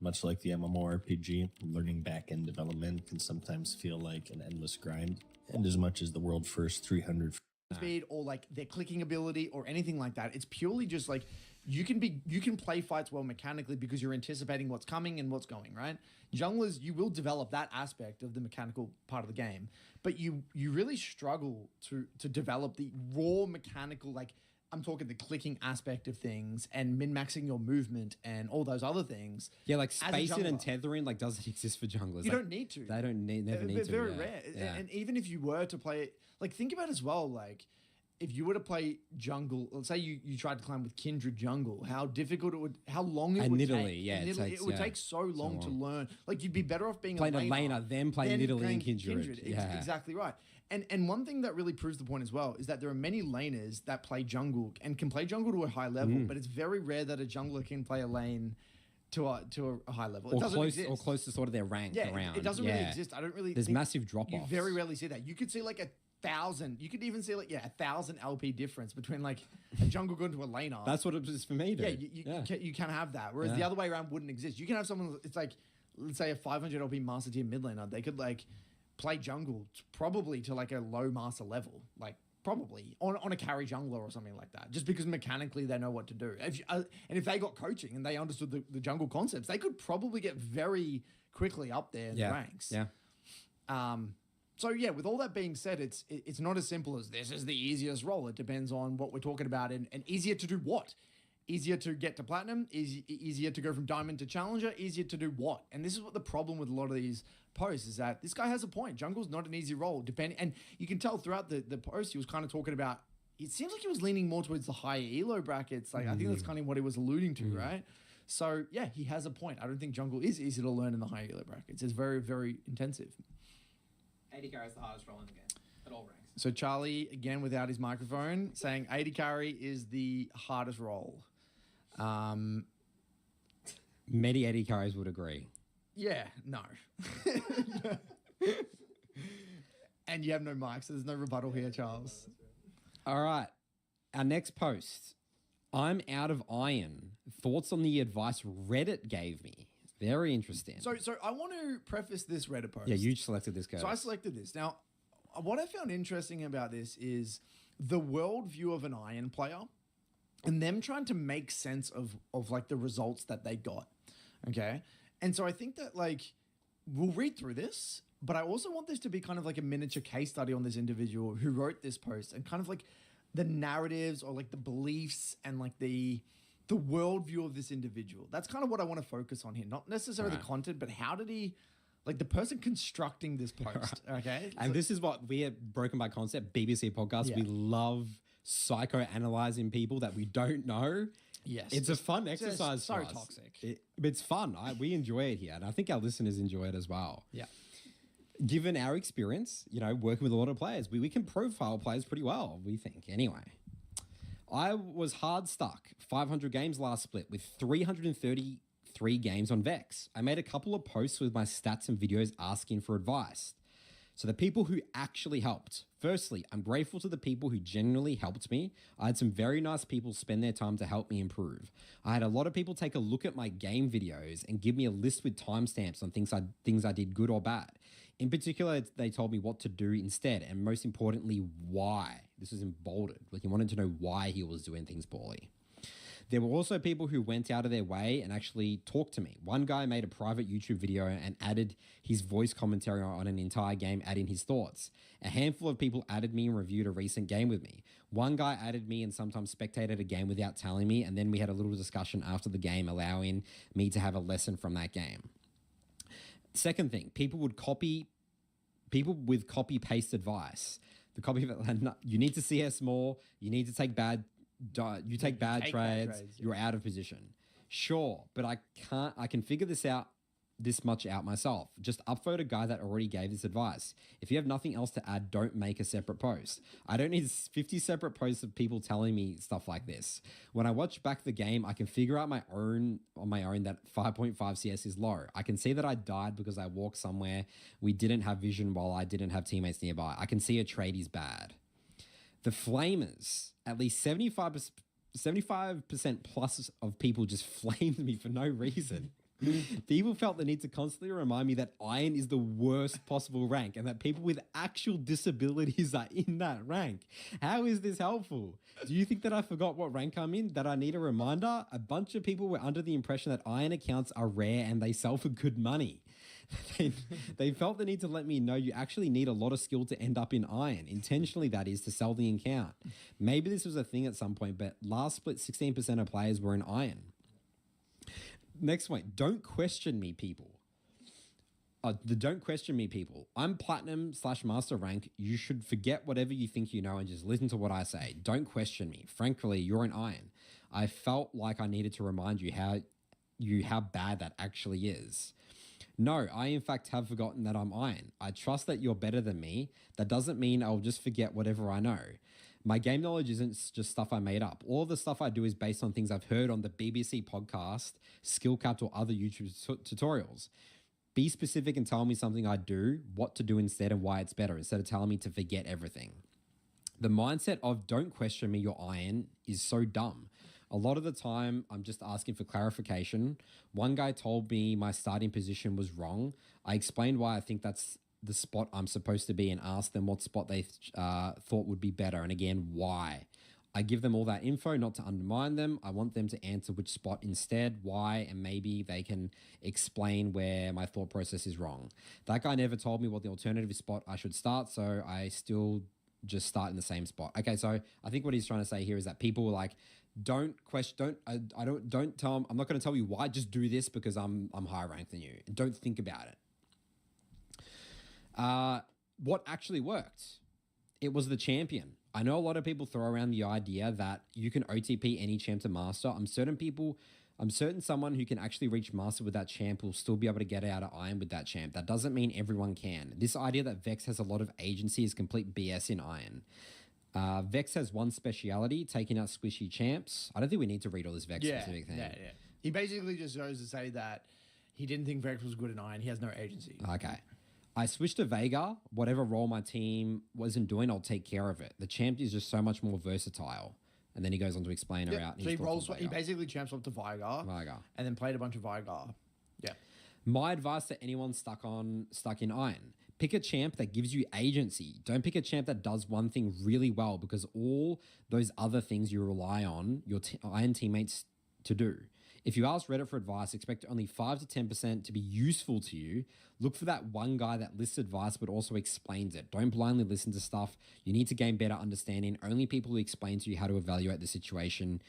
Much like the MMORPG, learning back-end development can sometimes feel like an endless grind. And as much as the world first 300 speed or like their clicking ability or anything like that, it's purely just like you can play fights well mechanically because you're anticipating what's coming and what's going, right? Junglers, you will develop that aspect of the mechanical part of the game, but you really struggle to develop the raw mechanical, like I'm talking the clicking aspect of things and min-maxing your movement and all those other things. Yeah, like spacing and tethering, like doesn't exist for junglers. You don't need to. They don't never need to. Very rare. Yeah. And even if you were to play it, like think about it as well, like if you were to play jungle, let's say you tried to climb with Kindred jungle, how difficult it would, how long it would take. Yeah, it would take so long to learn. Like you'd be better off being playing a laner, then playing Nidalee and Kindred. Yeah. Exactly right. And one thing that really proves the point as well is that there are many laners that play jungle and can play jungle to a high level, but it's very rare that a jungler can play a lane to a high level. It doesn't exist. Or close to sort of their rank around. It doesn't really exist. I don't really There's massive drop-offs. You very rarely see that. You could see like 1,000. You could even see like 1,000 LP difference between like a jungle going to a laner. That's what it is for me, dude. You can have that. Whereas the other way around wouldn't exist. You can have someone. It's like let's say a 500 LP master tier mid laner. They could like play jungle probably to like a low master level, like probably on a carry jungler or something like that. Just because mechanically they know what to do. And if they got coaching and they understood the jungle concepts, they could probably get very quickly up there in the ranks. Yeah. So yeah, with all that being said, it's not as simple as this is the easiest role. It depends on what we're talking about and easier to do what? Easier to get to platinum, easier to go from diamond to challenger, easier to do what? And this is what the problem with a lot of these posts is that this guy has a point. Jungle's not an easy role, and you can tell throughout the post he was kind of talking about, it seems like he was leaning more towards the higher elo brackets. Like I think that's kind of what he was alluding to, right? So yeah, he has a point. I don't think jungle is easy to learn in the higher elo brackets. It's very, very intensive. 80 carry is the hardest role in the game at all ranks. So Charlie, again without his microphone, saying 80 carry is the hardest role. Many 80 carries would agree. Yeah, no. And you have no mic, so there's no rebuttal here, Charles. All right. Our next post. I'm out of iron. Thoughts on the advice Reddit gave me. Very interesting. So I want to preface this Reddit post. Yeah, you selected this guy. So I selected this. Now, what I found interesting about this is the worldview of an iron player and them trying to make sense of like the results that they got. Okay. And so I think that like we'll read through this, but I also want this to be kind of like a miniature case study on this individual who wrote this post and kind of like the narratives or like the beliefs and like the worldview of this individual. That's kind of what I want to focus on here. Not necessarily the content, but how did he, like the person constructing this post, okay? And this is what we are Broken by Concept, BBC podcast. Yeah. We love psychoanalyzing people that we don't know. Yes. It's a fun exercise so for us. toxic. It's fun. We enjoy it here. And I think our listeners enjoy it as well. Yeah. Given our experience, working with a lot of players, we can profile players pretty well, we think. Anyway, I was hard stuck. 500 games last split with 333 games on Vex. I made a couple of posts with my stats and videos asking for advice. So the people who actually helped. Firstly, I'm grateful to the people who genuinely helped me. I had some very nice people spend their time to help me improve. I had a lot of people take a look at my game videos and give me a list with timestamps on things I did good or bad. In particular, they told me what to do instead, and most importantly, why. This was in bolded. Like, he wanted to know why he was doing things poorly. There were also people who went out of their way and actually talked to me. One guy made a private YouTube video and added his voice commentary on an entire game, adding his thoughts. A handful of people added me and reviewed a recent game with me. One guy added me and sometimes spectated a game without telling me, and then we had a little discussion after the game, allowing me to have a lesson from that game. Second thing, people with copy-paste advice. You need to CS more, you need to take bad trades, you're out of position. Sure, but I can figure this much out myself. Just upvote a guy that already gave this advice. If you have nothing else to add, don't make a separate post. I don't need 50 separate posts of people telling me stuff like this. When I watch back the game, I can figure out on my own that 5.5 CS is low. I can see that I died because I walked somewhere we didn't have vision while I didn't have teammates nearby. I can see a trade is bad. The Flamers, at least 75% plus of people just flamed me for no reason. People felt the need to constantly remind me that iron is the worst possible rank and that people with actual disabilities are in that rank. How is this helpful? Do you think that I forgot what rank I'm in? That I need a reminder? A bunch of people were under the impression that iron accounts are rare and they sell for good money. They felt the need to let me know you actually need a lot of skill to end up in iron. Intentionally, that is, to sell the account. Maybe this was a thing at some point, but last split, 16% of players were in iron. Next point, don't question me, people. The don't question me, people. I'm platinum/master rank. You should forget whatever you think you know and just listen to what I say. Don't question me. Frankly, you're in iron. I felt like I needed to remind you how bad that actually is. No, I in fact have forgotten that I'm iron. I trust that you're better than me. That doesn't mean I'll just forget whatever I know. My game knowledge isn't just stuff I made up. All the stuff I do is based on things I've heard on the BBC podcast, Skillcapped, or other YouTube tutorials. Be specific and tell me something I do, what to do instead, and why it's better, instead of telling me to forget everything. The mindset of don't question me, you're iron is so dumb. A lot of the time, I'm just asking for clarification. One guy told me my starting position was wrong. I explained why I think that's the spot I'm supposed to be and asked them what spot they thought would be better, and again, why. I give them all that info, not to undermine them. I want them to answer which spot instead, why, and maybe they can explain where my thought process is wrong. That guy never told me what the alternative spot I should start, so I still just start in the same spot. Okay, so I think what he's trying to say here is that people were like, don't tell them, I'm not going to tell you why, just do this because I'm higher ranked than you. Don't think about it. What actually worked? It was the champion. I know a lot of people throw around the idea that you can OTP any champ to master. I'm certain someone who can actually reach master with that champ will still be able to get out of iron with that champ. That doesn't mean everyone can. This idea that Vex has a lot of agency is complete BS in iron. Vex has one speciality, taking out squishy champs. I don't think we need to read all this Vex specific thing. Yeah. He basically just goes to say that he didn't think Vex was good in iron. He has no agency. Okay. I switched to Vega. Whatever role my team wasn't doing, I'll take care of it. The champ is just so much more versatile. And then he goes on to explain about So he basically champs up to Vigar. And then played a bunch of Vigar. Yeah. My advice to anyone stuck in iron. Pick a champ that gives you agency. Don't pick a champ that does one thing really well, because all those other things you rely on your iron teammates to do. If you ask Reddit for advice, expect only 5 to 10% to be useful to you. Look for that one guy that lists advice but also explains it. Don't blindly listen to stuff. You need to gain better understanding. Only people who explain to you how to evaluate the situation,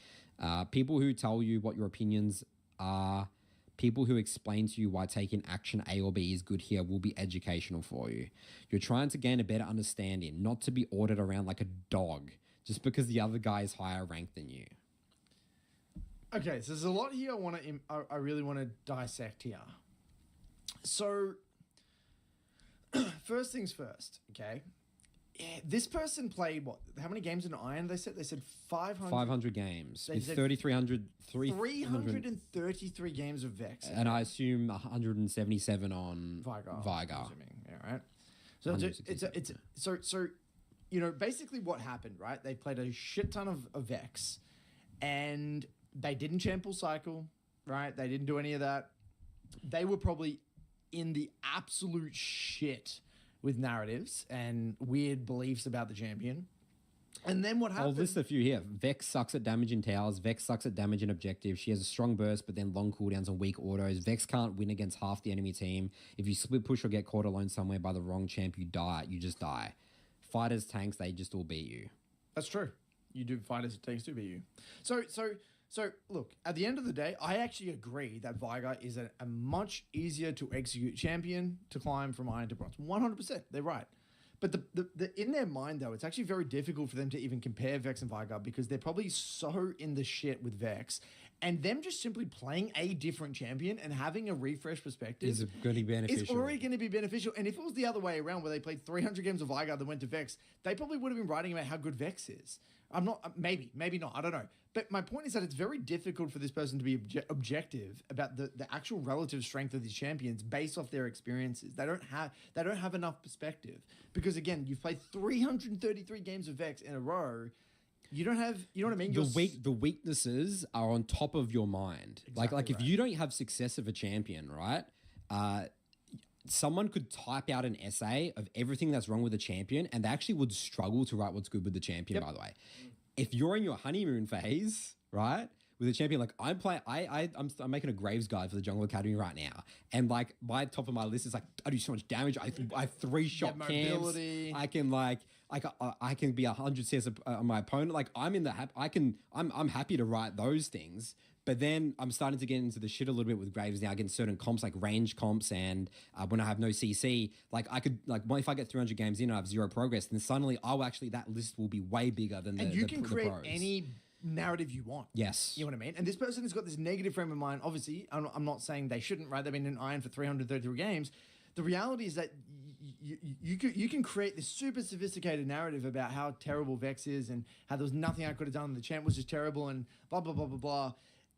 people who tell you what your opinions are, people who explain to you why taking action A or B is good here will be educational for you. You're trying to gain a better understanding, not to be ordered around like a dog just because the other guy is higher ranked than you. Okay, so there's a lot here I really want to dissect here. So, first things first, okay? Yeah, this person played what? How many games in iron? They said 500. 500 games with 333 games of Vex. And I assume 177 on Vigar. Yeah, right. So so basically what happened, right? They played a shit ton of Vex, and they didn't chample cycle, right? They didn't do any of that. They were probably in the absolute shit with narratives and weird beliefs about the champion. And then what happened? I'll list a few here. Vex sucks at damaging towers. Vex sucks at damaging objectives. She has a strong burst, but then long cooldowns and weak autos. Vex can't win against half the enemy team. If you split push or get caught alone somewhere by the wrong champ, you die. You just die. Fighters, tanks, they just all beat you. That's true. You do fighters, tanks do beat you. So look, at the end of the day, I actually agree that Vigar is a much easier to execute champion to climb from iron to bronze. 100%, they're right. But the in their mind, though, it's actually very difficult for them to even compare Vex and Vigar because they're probably so in the shit with Vex. And them just simply playing a different champion and having a refresh perspective is going to be beneficial. It's already going to be beneficial. And if it was the other way around where they played 300 games of Vigar that went to Vex, they probably would have been writing about how good Vex is. I'm not, maybe not, I don't know. But my point is that it's very difficult for this person to be objective about the actual relative strength of these champions based off their experiences. They don't have enough perspective. Because again, you've played 333 games of Vex in a row. You don't have, you know what I mean? The weaknesses are on top of your mind. Exactly Like if right. you don't have success of a champion, right? Someone could type out an essay of everything that's wrong with the champion, and they actually would struggle to write what's good with the champion. By the way, if you're in your honeymoon phase, right, with a champion, like I'm playing, I'm making a Graves guide for the Jungle Academy right now, and like my top of my list is like I do so much damage. I 3-shot camps. mobility. I can I can be 100 CS on my opponent. Like I'm in the I'm happy to write those things. But then I'm starting to get into the shit a little bit with Graves now, getting certain comps like range comps, and when I have no CC, like I could if I get 300 games in and I have 0 progress, then suddenly that list will be way bigger than and you can the create pros. any narrative you want. Yes. You know what I mean? And this person has got this negative frame of mind. Obviously, I'm not saying they shouldn't, right? They've been in Iron for 333 games. The reality is that you can create this super sophisticated narrative about how terrible Vex is and how there was nothing I could have done. The champ was just terrible and blah, blah, blah, blah, blah.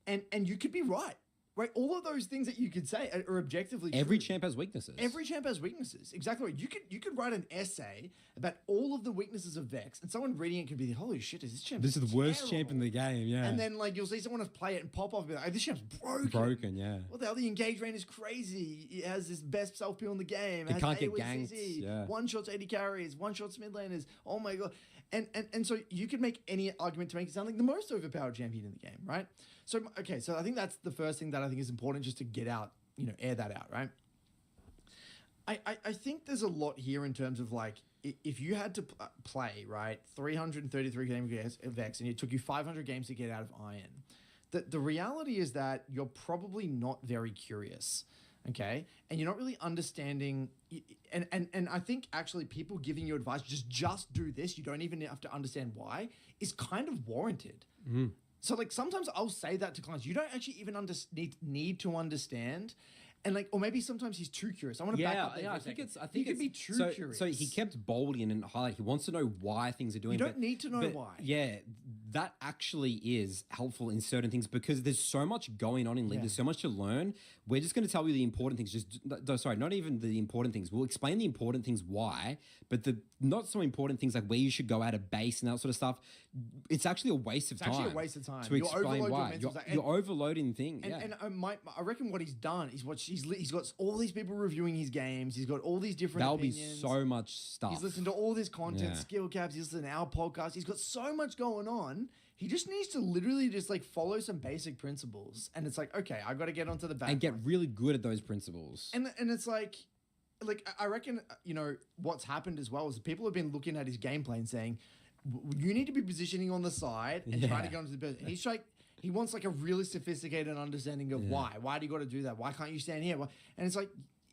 And you could be right. Right, all of those things that you could say are objectively Every true. champ has weaknesses. Every champ has weaknesses. Exactly right. You could write an essay about all of the weaknesses of Vex, and someone reading it could be, holy shit, is this champ? This is the worst terrible. champ in the game. Yeah. And then like you'll see someone else play it and pop off and be like, this champ's broken. Broken. Yeah. What the hell? The engage rate is crazy. It has this best self peel in the game. It has can't get AoE ganked, CC, yeah. one shots 80 carries, one shots mid laners. Oh my god. And so you could make any argument to make it sound like the most overpowered champion in the game, right? So okay, so I think that's the first thing that I think is important just to get out, air that out, right? I think there's a lot here in terms of like if you had to play, right, 333 games of Vex and it took you 500 games to get out of Iron, the reality is that you're probably not very curious. Okay, and you're not really understanding, and I think actually people giving you advice, just do this, you don't even have to understand why, is kind of warranted. So like sometimes I'll say that to clients, you don't actually even need to understand, and like, or maybe sometimes he's too curious. I want to back up there for a second. I think he could it's be too curious. So he kept boldly and highlight. He wants to know why things are doing. You don't need to know why. Yeah, that actually is helpful in certain things because there's so much going on in League. Yeah. There's so much to learn. We're just going to tell you the important things. Sorry, not even the important things. We'll explain the important things why, but the not so important things like where you should go out of base and that sort of stuff. It's actually a waste of time. It's actually a waste of time. To explain why you're overloading things. And I reckon what he's done is he's got all these people reviewing his games. He's got all these different There'll opinions. be so much stuff. He's listened to all this content, Yeah. skill caps. He's listened to our podcast. He's got so much going on. He just needs to literally just like follow some basic principles. And it's like, okay, I got to get onto the back and get line. really good at those principles. And it's like I reckon what's happened as well is people have been looking at his gameplay and saying, you need to be positioning on the side and trying to get onto the best. And he's like, he wants like a really sophisticated understanding of why. Why do you got to do that? Why can't you stand here? And it's like,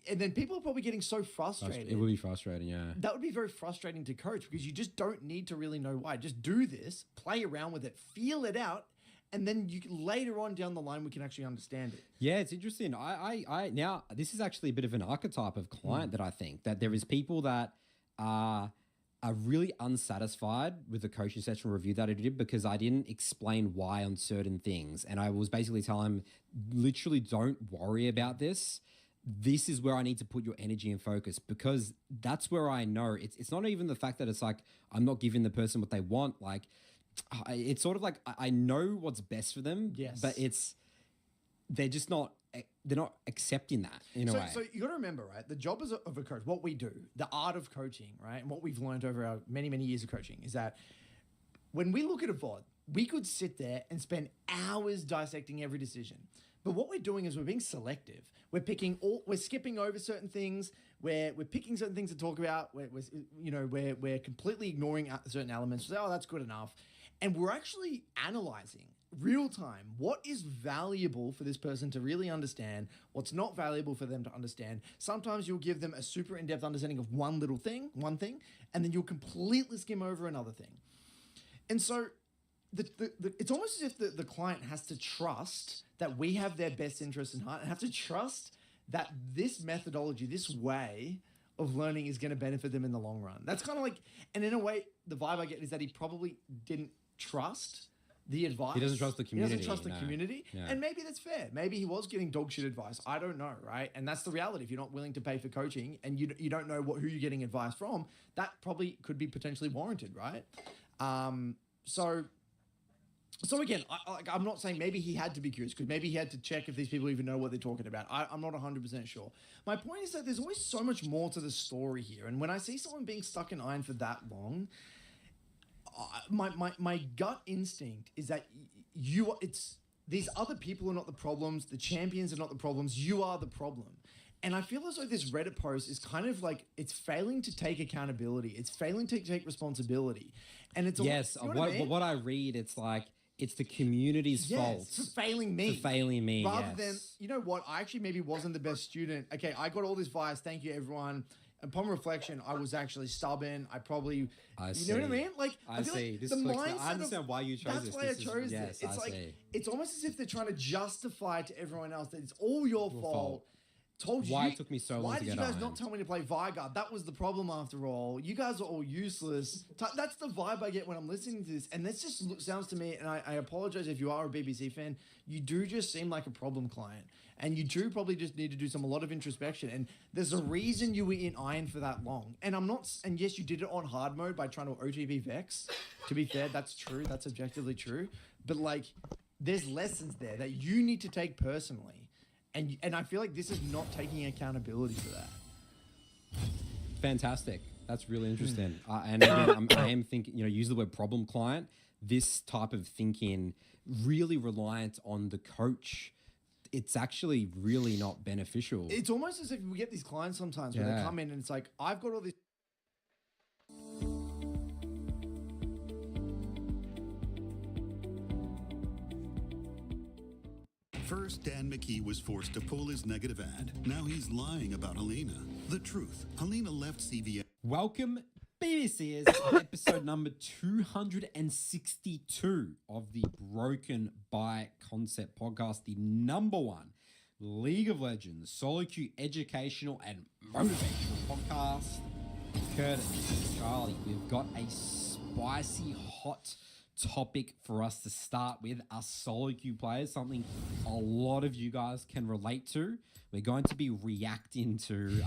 and then people are probably getting so frustrated. It would be frustrating, yeah. That would be very frustrating to coach because you just don't need to really know why. Just do this, play around with it, feel it out, and then you can, later on down the line we can actually understand it. Yeah, it's interesting. I now this is actually a bit of an archetype of client that I think that there is people that are really unsatisfied with the coaching session review that I did because I didn't explain why on certain things, and I was basically telling them, literally, don't worry about this. This is where I need to put your energy and focus because that's where I know it's not even the fact that it's like I'm not giving the person what they want. Like it's sort of like I know what's best for them, Yes. but they're just not accepting that in a way. So you got to remember, right? The job of a coach, what we do, the art of coaching, right? And what we've learned over our many, many years of coaching is that when we look at a VOD, we could sit there and spend hours dissecting every decision. But what we're doing is we're being selective. We're skipping over certain things. We're picking certain things to talk about. We're completely ignoring certain elements. We say, oh, that's good enough. And we're actually analyzing real time what is valuable for this person to really understand, what's not valuable for them to understand. Sometimes you'll give them a super in-depth understanding of one thing, and then you'll completely skim over another thing. And so it's almost as if the client has to trust that we have their best interests in heart and have to trust that this methodology, this way of learning is going to benefit them in the long run. That's kind of like, and in a way, the vibe I get is that he probably didn't trust the advice. He doesn't trust the community. He doesn't trust the community. Yeah. And maybe that's fair. Maybe he was getting dog shit advice. I don't know, right? And that's the reality. If you're not willing to pay for coaching and you don't know who you're getting advice from, that probably could be potentially warranted, right? So again, I'm not saying maybe he had to be curious because maybe he had to check if these people even know what they're talking about. I'm not 100% sure. My point is that there's always so much more to the story here. And when I see someone being stuck in iron for that long, my gut instinct is that it's these other people are not the problems. The champions are not the problems. You are the problem. And I feel as though this Reddit post is kind of like it's failing to take accountability. It's failing to take responsibility. And it's yes. you know What I read, it's like it's the community's fault for failing me. For failing me, rather than you know what, I actually maybe wasn't the best student. Okay, I got all this bias. Thank you, everyone. Upon reflection, I was actually stubborn. I probably, you know what I mean? Like I feel see. Like This the clicks. mindset I understand why you chose this. That's why I chose yes, this. It's I like see. it's almost as if they're trying to justify to everyone else that it's all your fault. Told you. Why it took me so long Why to did get you guys ironed? not tell me to play Vigard? That was the problem after all. You guys are all useless. That's the vibe I get when I'm listening to this. And this just sounds to me, and I apologize if you are a BBC fan, you do just seem like a problem client. And you do probably just need to do a lot of introspection. And there's a reason you were in Iron for that long. And and yes, you did it on hard mode by trying to OTB Vex. To be fair, that's true. That's objectively true. But like, there's lessons there that you need to take personally. And I feel like this is not taking accountability for that. Fantastic. That's really interesting. And again, I am thinking, use the word problem client. This type of thinking really reliant on the coach. It's actually really not beneficial. It's almost as if we get these clients sometimes where they come in and it's like, I've got all this. First, Dan McKee was forced to pull his negative ad. Now he's lying about Helena. The truth, Helena left CVS. Welcome, BBCers, to episode number 262 of the Broken by Concept podcast, the number one League of Legends solo queue educational and motivational podcast. Curtis, Charlie, we've got a spicy, hot topic for us to start with, us solo queue players, something a lot of you guys can relate to. We're going to be reacting to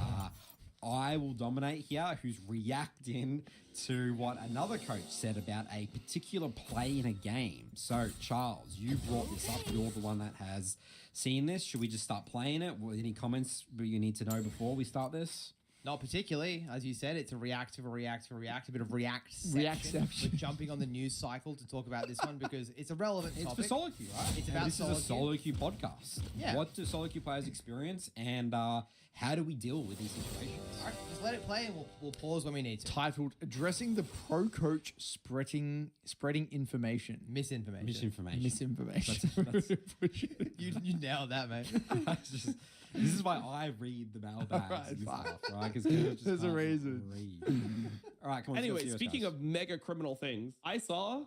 I Will Dominate here, who's reacting to what another coach said about a particular play in a game. So Charles, you brought this up. You're the one that has seen this. Should we just start playing it? Any comments you need to know before we start this? Not particularly. As you said, it's a react, a bit of react section. We're jumping on the news cycle to talk about this one because it's a relevant topic. It's for solo queue, right? It's about this is a solo queue podcast. Yeah. What do solo queue players experience and how do we deal with these situations? All right, just let it play and we'll pause when we need to. Titled Addressing the Pro Coach Spreading Information. Misinformation. Misinformation. You nailed that, mate. This is why I read the mailbags and stuff, right? Because There's a reason. All right, come on. Anyway, speaking of mega criminal things, I saw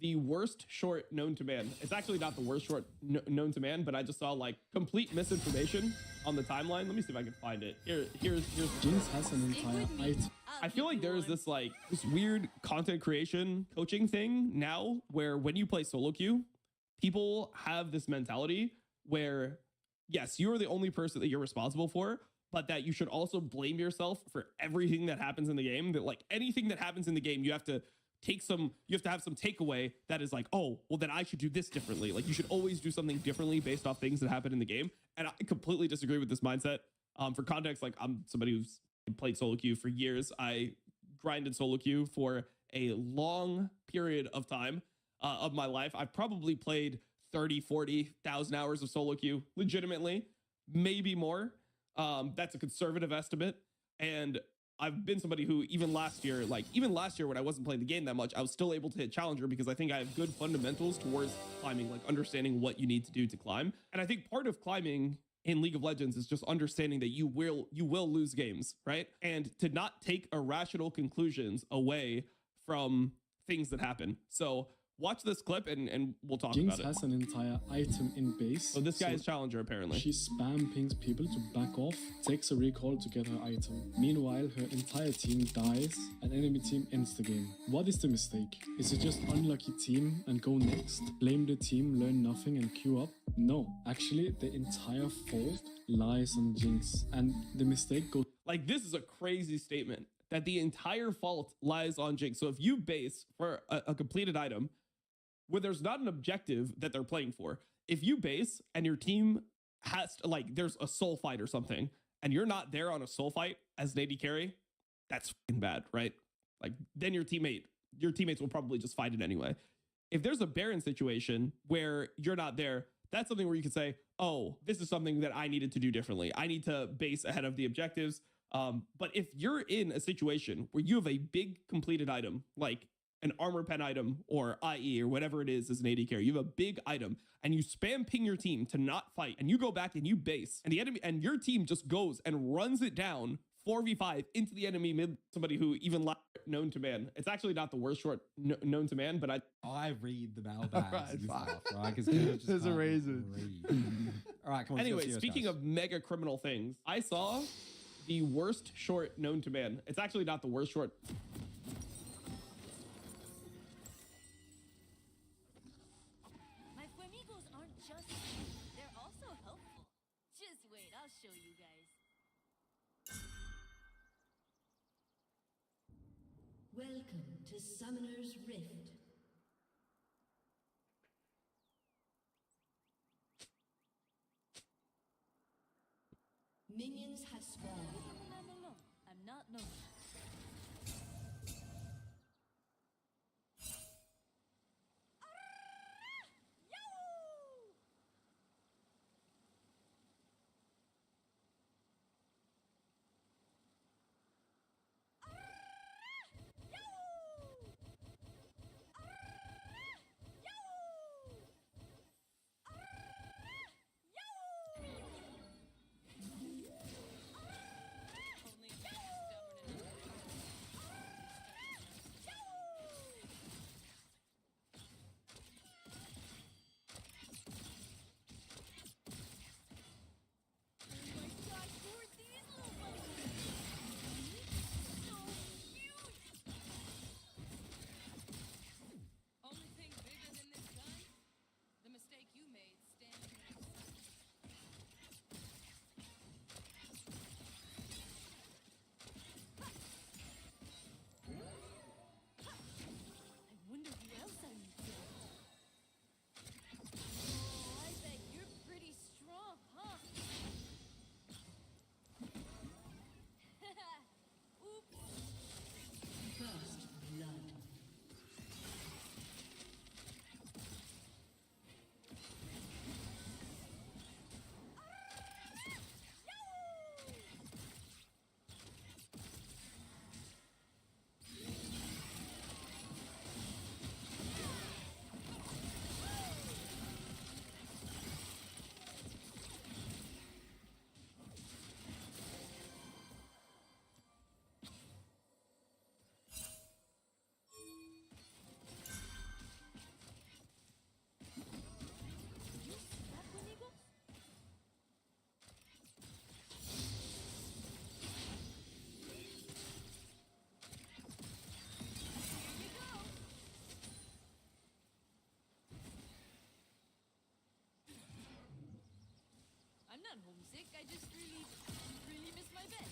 the worst short known to man. It's actually not the worst short known to man, but I just saw like complete misinformation on the timeline. Let me see if I can find it. Here's Jinx has an entire item. I feel like there's this weird content creation coaching thing now where when you play solo queue, people have this mentality where yes, you are the only person that you're responsible for, but that you should also blame yourself for everything that happens in the game. That like anything that happens in the game, you have to have some takeaway that is like, oh, well then I should do this differently. Like you should always do something differently based off things that happen in the game. And I completely disagree with this mindset. For context, like I'm somebody who's played solo queue for years. I grinded solo queue for a long period of time of my life. I've probably played 40,000 hours of solo queue, legitimately, maybe more. That's a conservative estimate. And I've been somebody who even last year when I wasn't playing the game that much, I was still able to hit Challenger because I think I have good fundamentals towards climbing, like understanding what you need to do to climb. And I think part of climbing in League of Legends is just understanding that you will lose games, right? And to not take irrational conclusions away from things that happen. So watch this clip and we'll talk Jinx about it. has an entire item in base. So this guy is Challenger, apparently. She spam pings people to back off, takes a recall to get her item. Meanwhile, her entire team dies and enemy team ends the game. What is the mistake? Is it just unlucky team and go next? Blame the team, learn nothing and queue up? No, actually the entire fault lies on Jinx and the mistake goes... Like this is a crazy statement that the entire fault lies on Jinx. So if you base for a completed item where there's not an objective that they're playing for, if you base and your team has to, like, there's a soul fight or something, and you're not there on a soul fight as an AD carry, that's fucking bad, right? Like, then your teammates will probably just fight it anyway. If there's a Baron situation where you're not there, that's something where you could say, oh, this is something that I needed to do differently. I need to base ahead of the objectives. But if you're in a situation where you have a big completed item, like an armor pen item or IE or whatever it is as an AD carry, you have a big item and you spam ping your team to not fight, and you go back and you base, and the enemy and your team just goes and runs it down 4v5 into the enemy mid, somebody who even known to man. It's actually not the worst short known to man, but I read the mailbags Alright, and fine. stuff, right? Because There's a reason. All right, come on. anyway, speaking of mega criminal things, I saw the worst short known to man. It's actually not the worst short. My Fuemigos aren't just they're also helpful. Just wait, I'll show you guys. Welcome to Summoner's Rift. Minions have spawned. No. I'm not known. I'm not homesick. I just really miss my bed.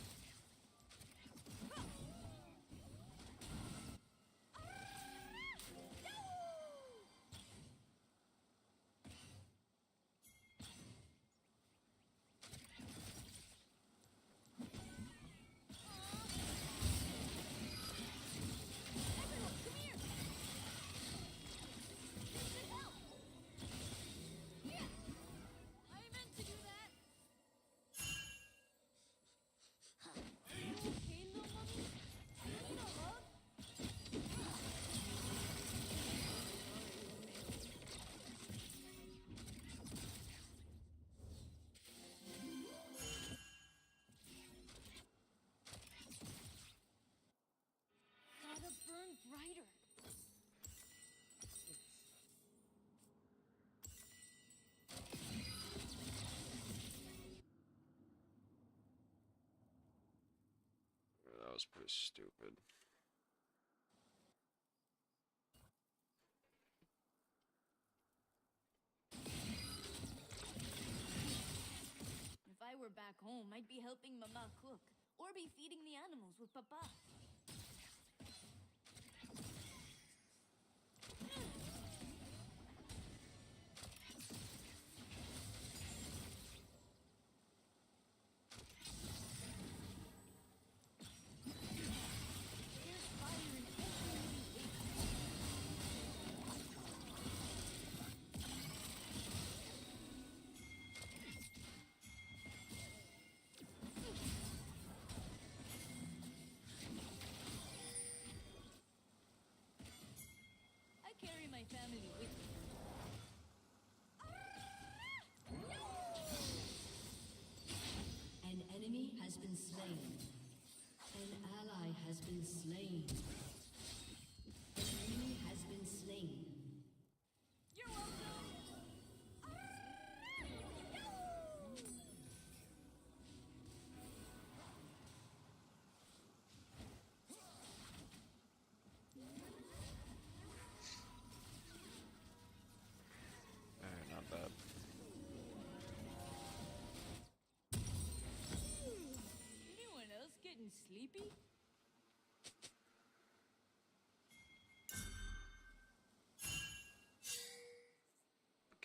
Burn brighter. That was pretty stupid. If I were back home, I'd be helping Mama cook or be feeding the animals with Papa. getting sleepy?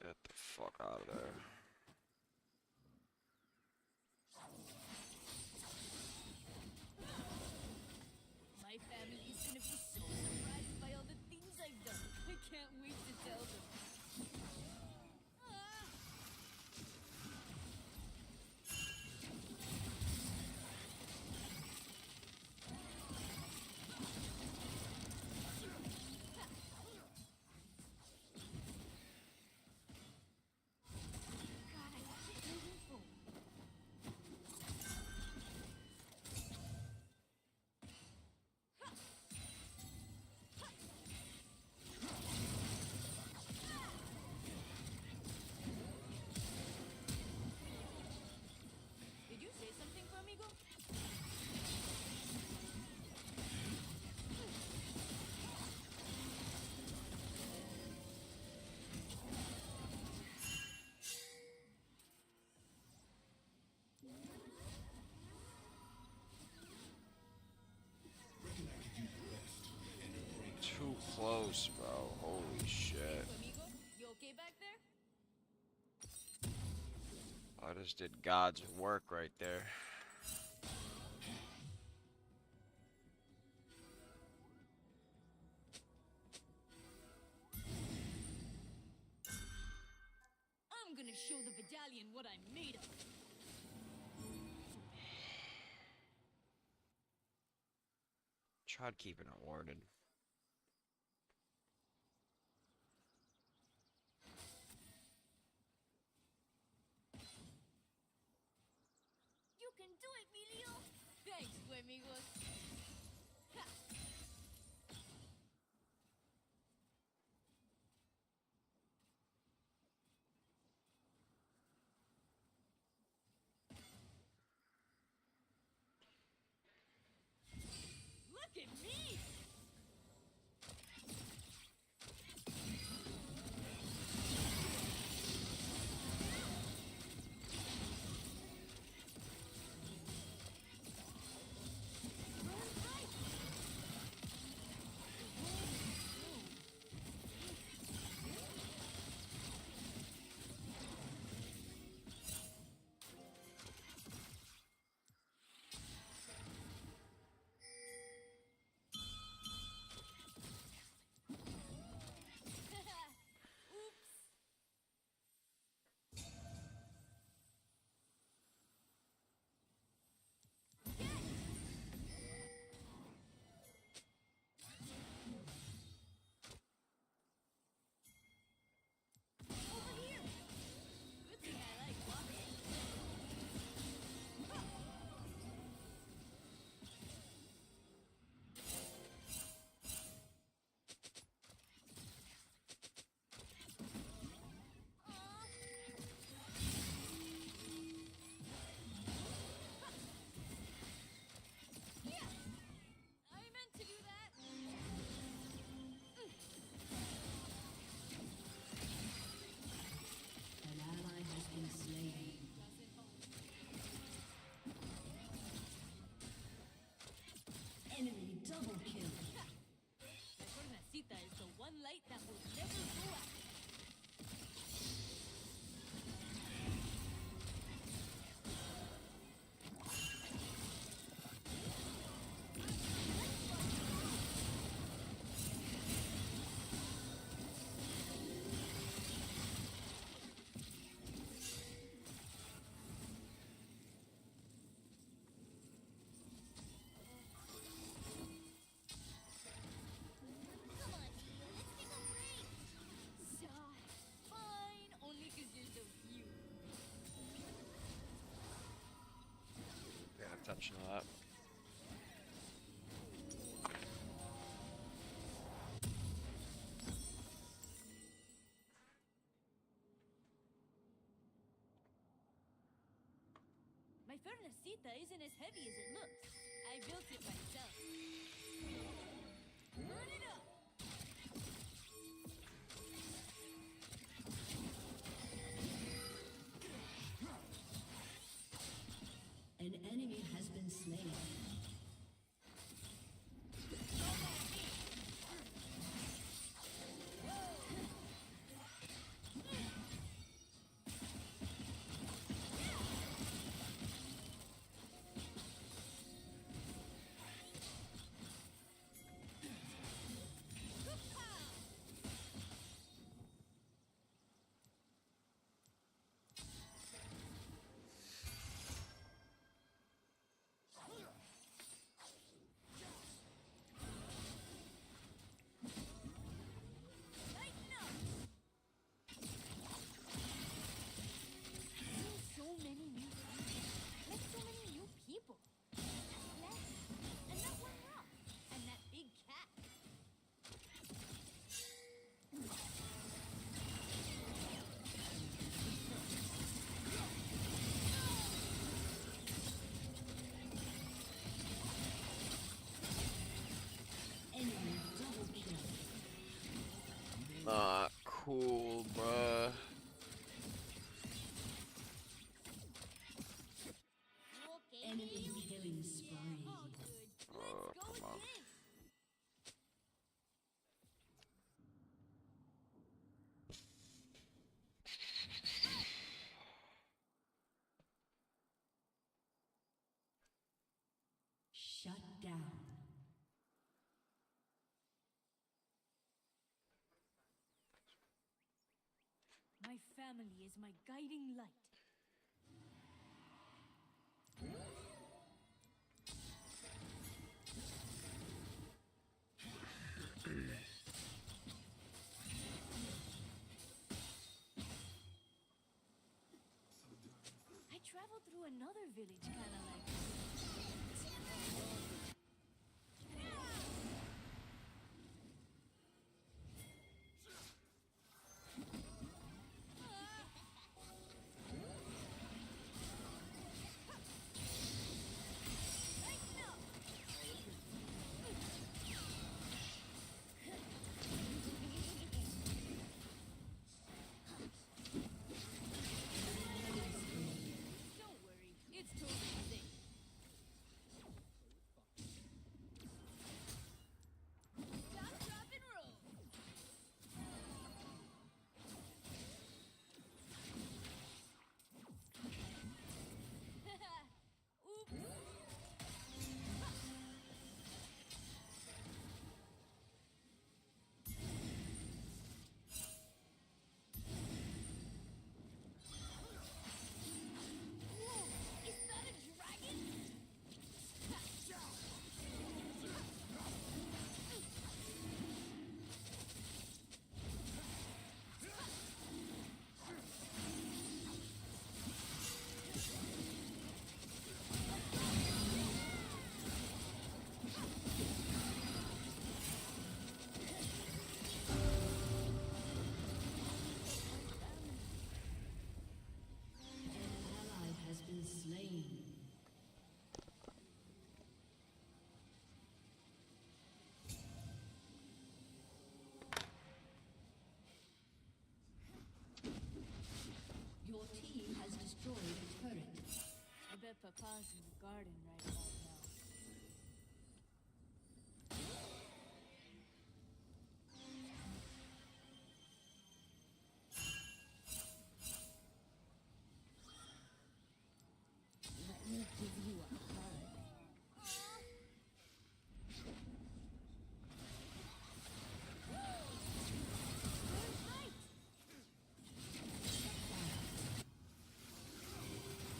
Get the fuck out of there. My family is gonna be so surprised by all the things I've done. I can't wait to tell them. Ah! God, I keep moving forward. Did you say something, amigo? Too close, bro. Holy shit. Amigo, you okay back there? I just did God's work right there. I'm gonna show the battalion what I'm made of. Tried keeping it worded. You can do it, Emilio! Thanks, amigos. Ha! Look at me! Enemy double kill. My Fornacita is the one light that will never go out. Come on, Emilio, let's take a break. Sigh. Fine, only 'cause you're so cute. Pay attention to that. My Fernacita isn't as heavy as it looks. I built it myself. Burn it up! An enemy has been slain. Cool, bruh. Enemy killing spree. Oh, come on. Shut down. My family is my guiding light. I traveled through another village kinda like Don't worry, it's totally safe. Drop, drop, and roll. Oops. Whoa, is that a dragon? An ally has been slain. Your team has destroyed a turret. I bet Papa's in the garden right about now. Let me give you a hug.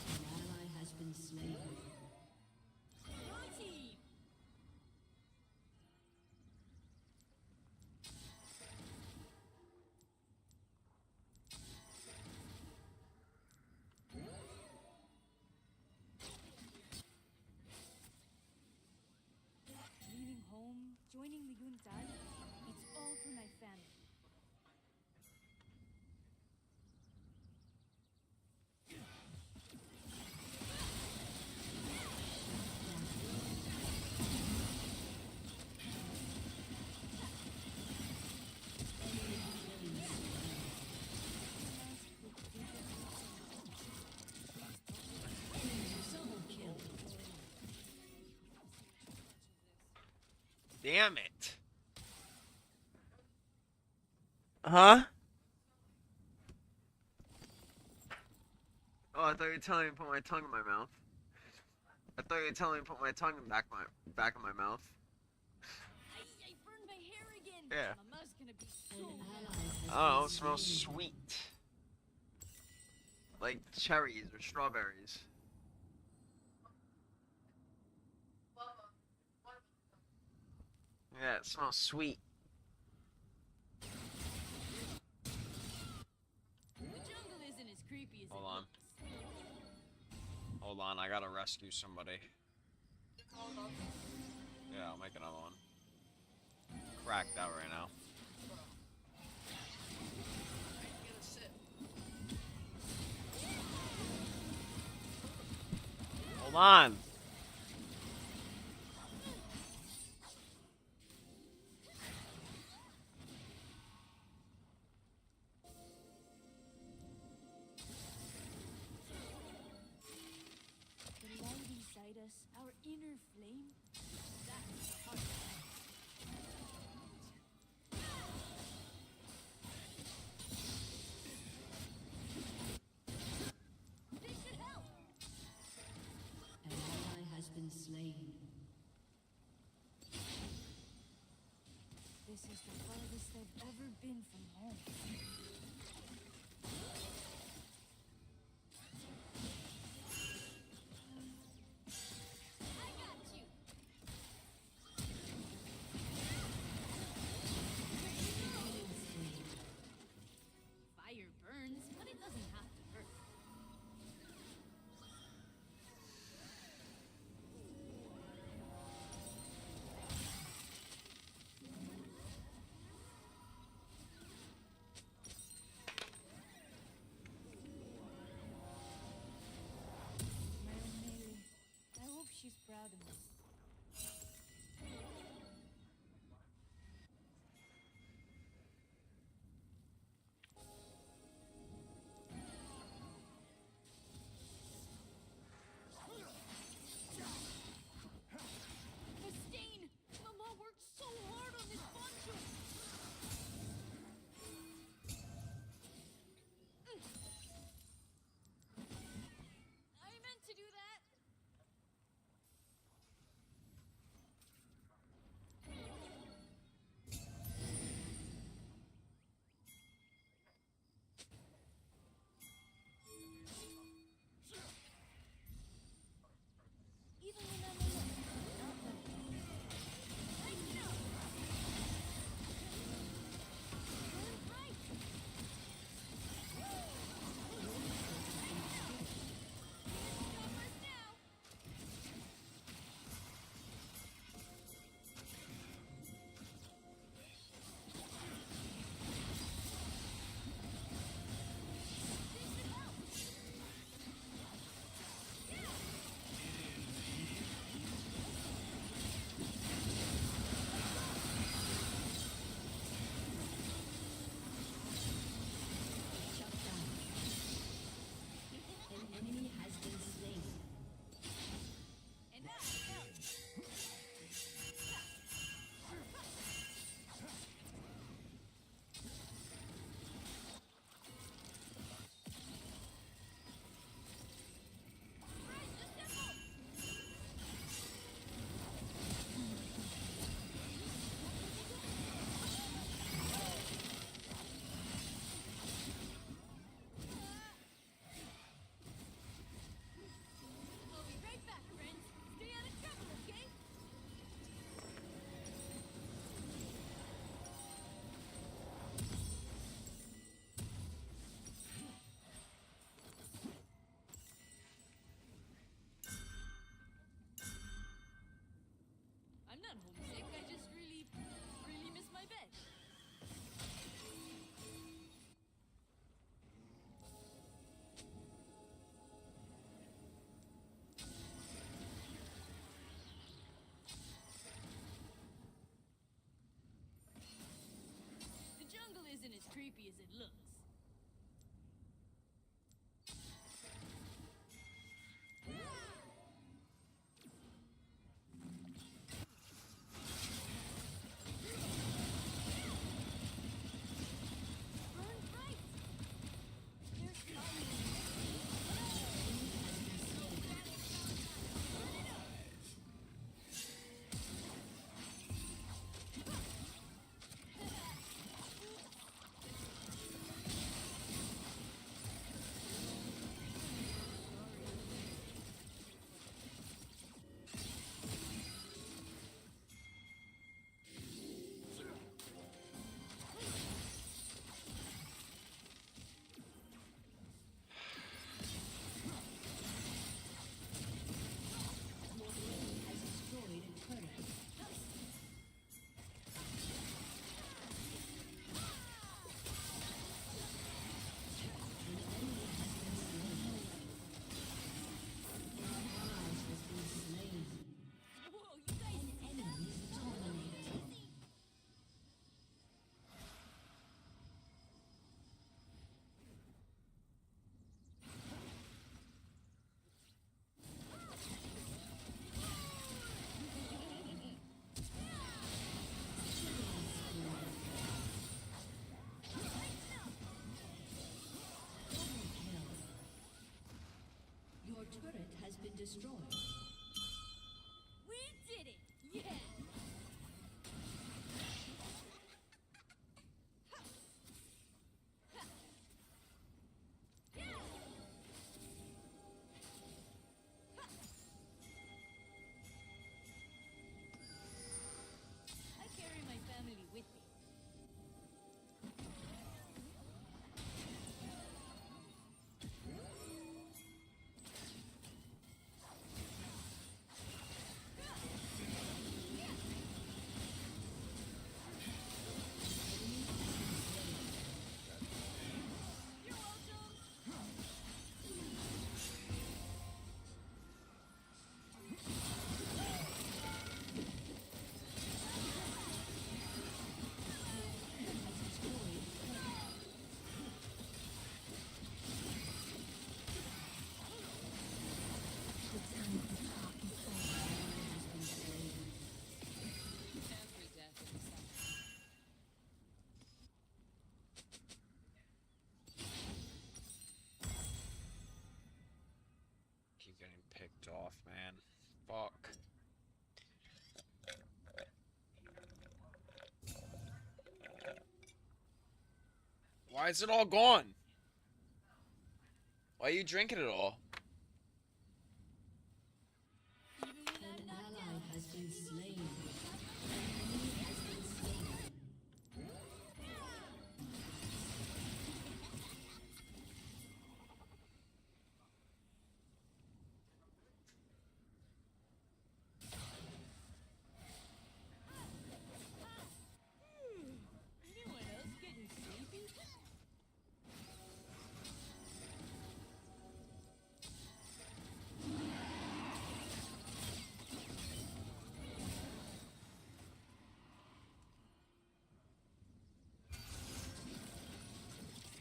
An ally has been slain. Your team! Leaving home, joining the Yuntai, it's all for my family. Double kill. Damn it. Huh? Oh, I thought you were telling me to put my tongue in my mouth. I thought you were telling me to put my tongue in back of my mouth. I burned my hair again! Yeah. My mouth's gonna be so An red. ally has Oh, been it smells slain. sweet. Like cherries or strawberries. Yeah, it smells sweet. The jungle isn't as creepy as Hold it on. looks. Hold on, I gotta rescue somebody. Yeah, I'll make another one. Cracked out right now. Hold on. This is the farthest they've ever been from home. I got you. Fire burns, but it doesn't have to hurt. Mary, I hope she's proud of me. Christine! Mama worked so hard on this poncho! I meant to do that! Even when I'm alone, not like right now. Turn right. Stop us now. This should help. Shut down. An enemy has been slain. And that helps. Press the symbol. I'll be right back, friends. Stay out of trouble, okay? I'm not homesick. I just really, really miss my bed. The jungle isn't as creepy as it looks. Burn bright! There's fire. Burn it up! Your enemy has destroyed a turret. An enemy has been slain. An ally has been slain. Whoa, you guys An see that? enemy dominated. Easy. Double kill. Your turret has been destroyed. We did it! Yeah! Why is it all gone? Why are you drinking it all? An ally has been slain. An enemy has been slain. Anyone else getting sleepy?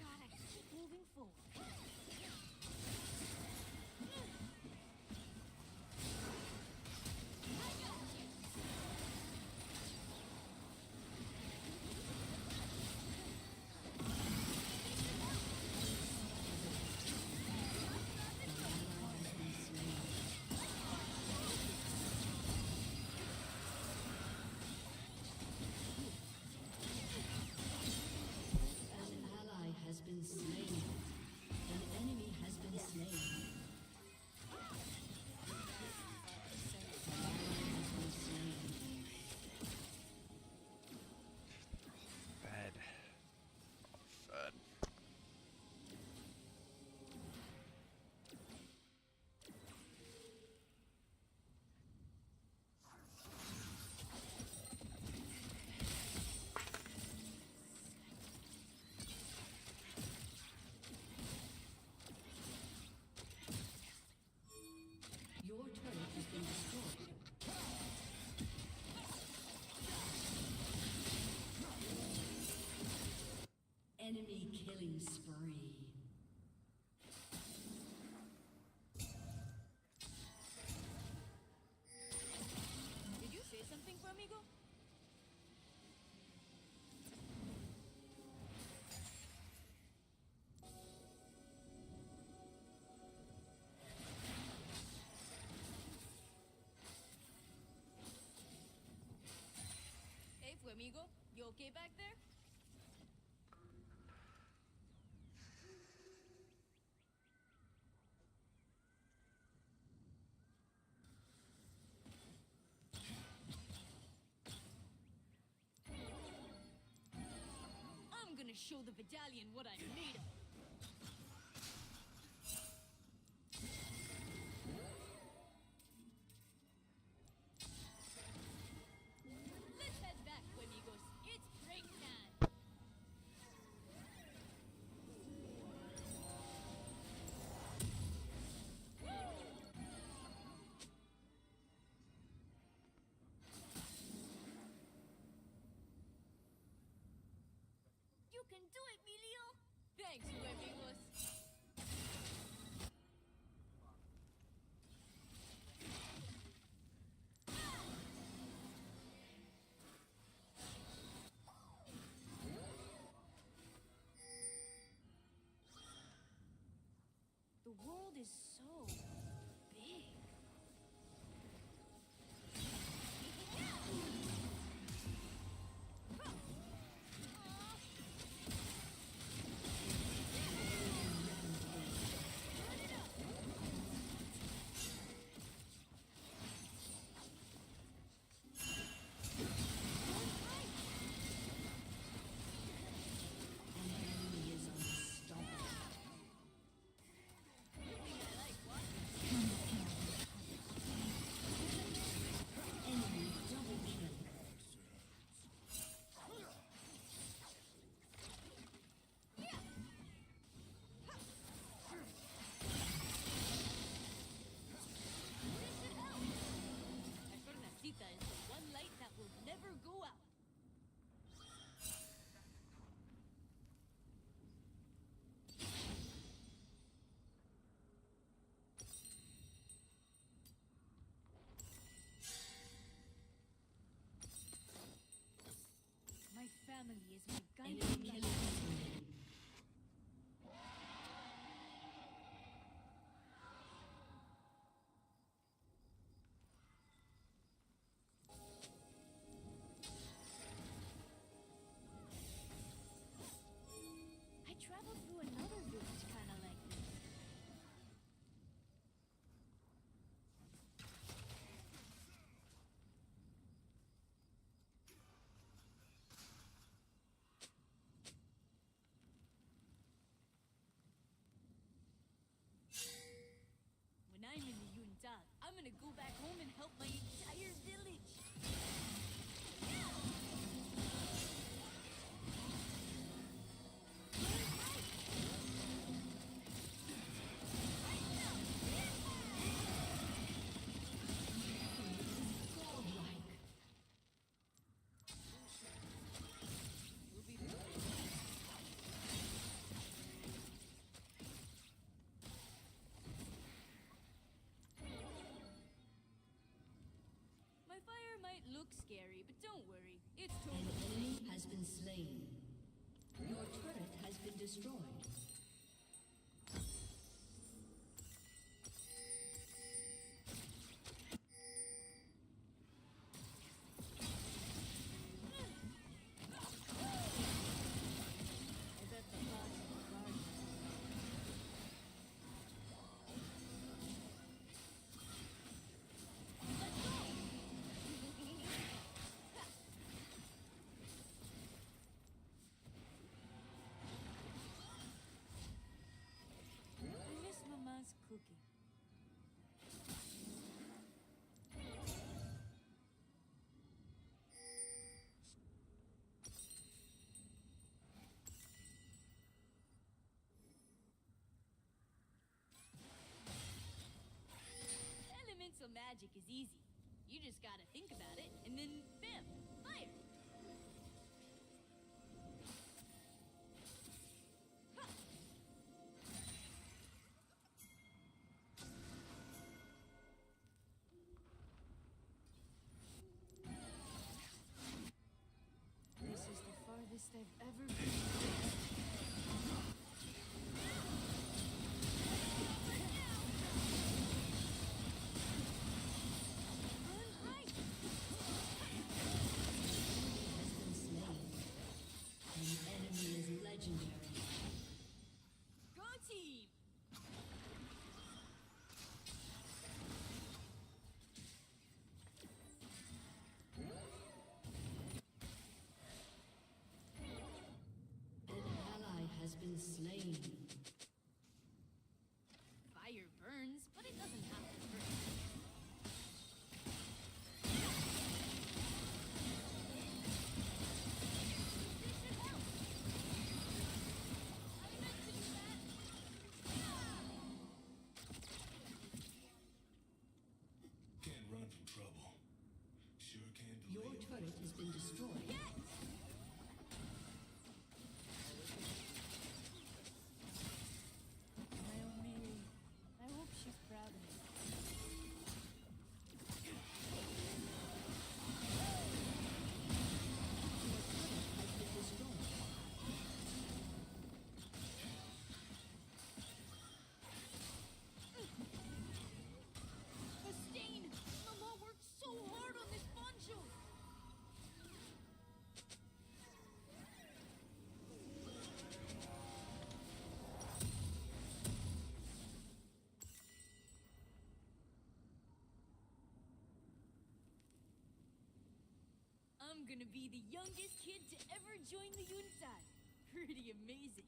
Gotta keep moving forward. An ally has been slain. An enemy has been slain. An ally has been slain. Fed. Fed. Your turret has been destroyed. Enemy killing spree. Did you say something, amigo? Hey, amigo, you okay back there? I'm gonna show the Vidalian what I'm made of. Let's head back, amigos. It's break time. You can do it, Emilio. Thanks, amigos. The world is so big. An enemy is unstoppable. Enemy double kill. Esfernacita is the one light that will never go out. My family is my Enemy guiding killing light. spree. I looks scary, but don't worry. It's An totally enemy has been slain. Your turret has been destroyed. I bet the boss will guard us. Let's go! I miss Mama's cooking. Elemental magic is easy. You just gotta think about it, and then bam, fire! Ha! This is the farthest I've ever been. Run right! Has been slain. An enemy is legendary. Go team! An ally has been slain. Fire burns, but it doesn't have to burn. This should help. I meant to do that. Can't run from trouble. Sure can delay Your it. turret has been destroyed. My own Mary. I hope she's proud of me. Has been destroyed. Sustain! Mama worked so hard on this poncho! I'm gonna be the youngest kid to ever join the Yuntai. Pretty amazing.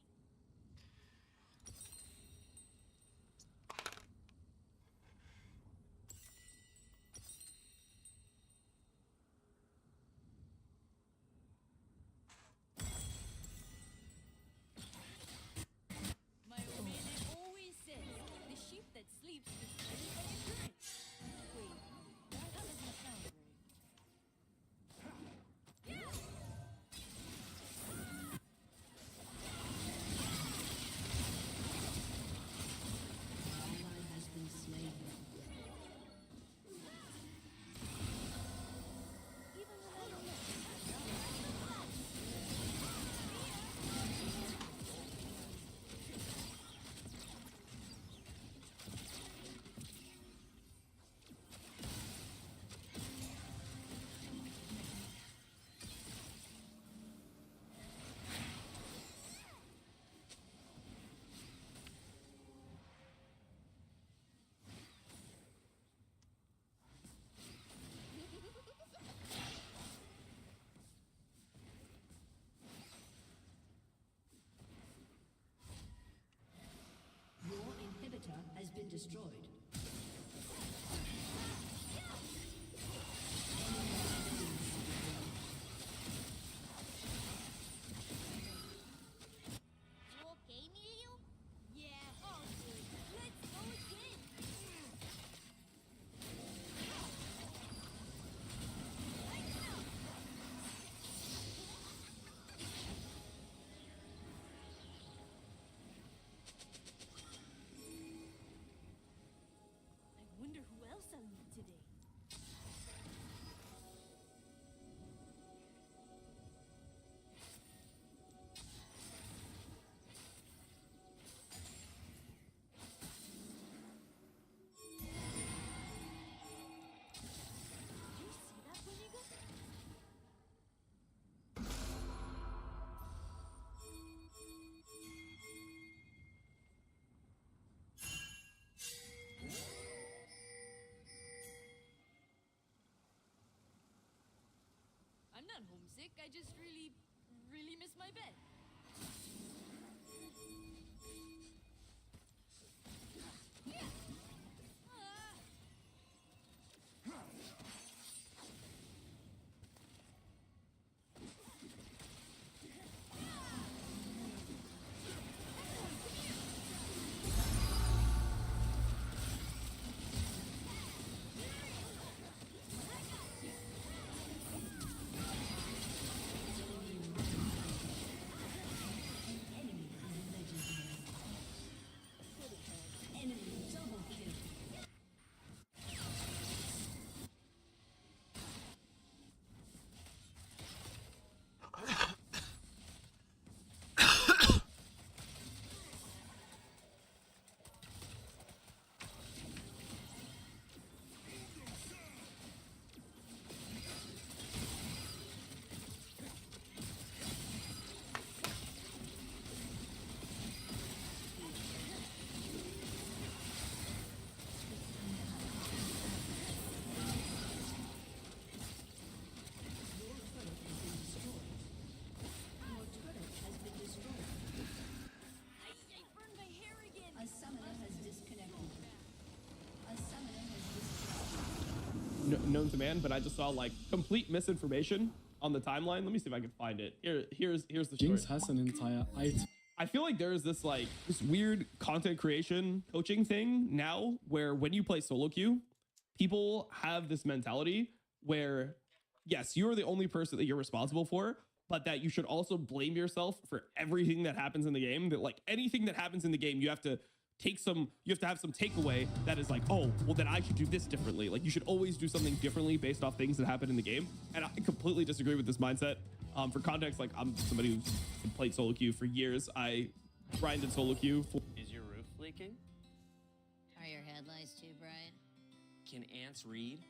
My old man always says the sheep that sleeps gets fed by a current. Wait, that doesn't sound right. Ally has been slain. Even when I don't know. Your inhibitor has been destroyed. You okay, Emilio? Yeah, all good. Let's go again. sick. I just really, really miss my bed. Yeah. Enemy double kill. Your turret has been destroyed. I burned my hair again. A summoner has disconnected. A summoner has disconnected. Known to man, but I just saw like complete misinformation on the timeline. Let me see if I can find it. Here's the story. Jinx has an entire item. I feel like there is this like this weird content creation coaching thing now where when you play solo queue, people have this mentality where yes, you're the only person that you're responsible for, but that you should also blame yourself for everything that happens in the game. That like anything that happens in the game, you have to have some takeaway that is like, oh, well then I should do this differently. Like you should always do something differently based off things that happen in the game. And I completely disagree with this mindset. For context, like I'm somebody who's played solo queue for years. I grinded solo queue for Is your roof leaking? Are your headlights too bright? Can ants read?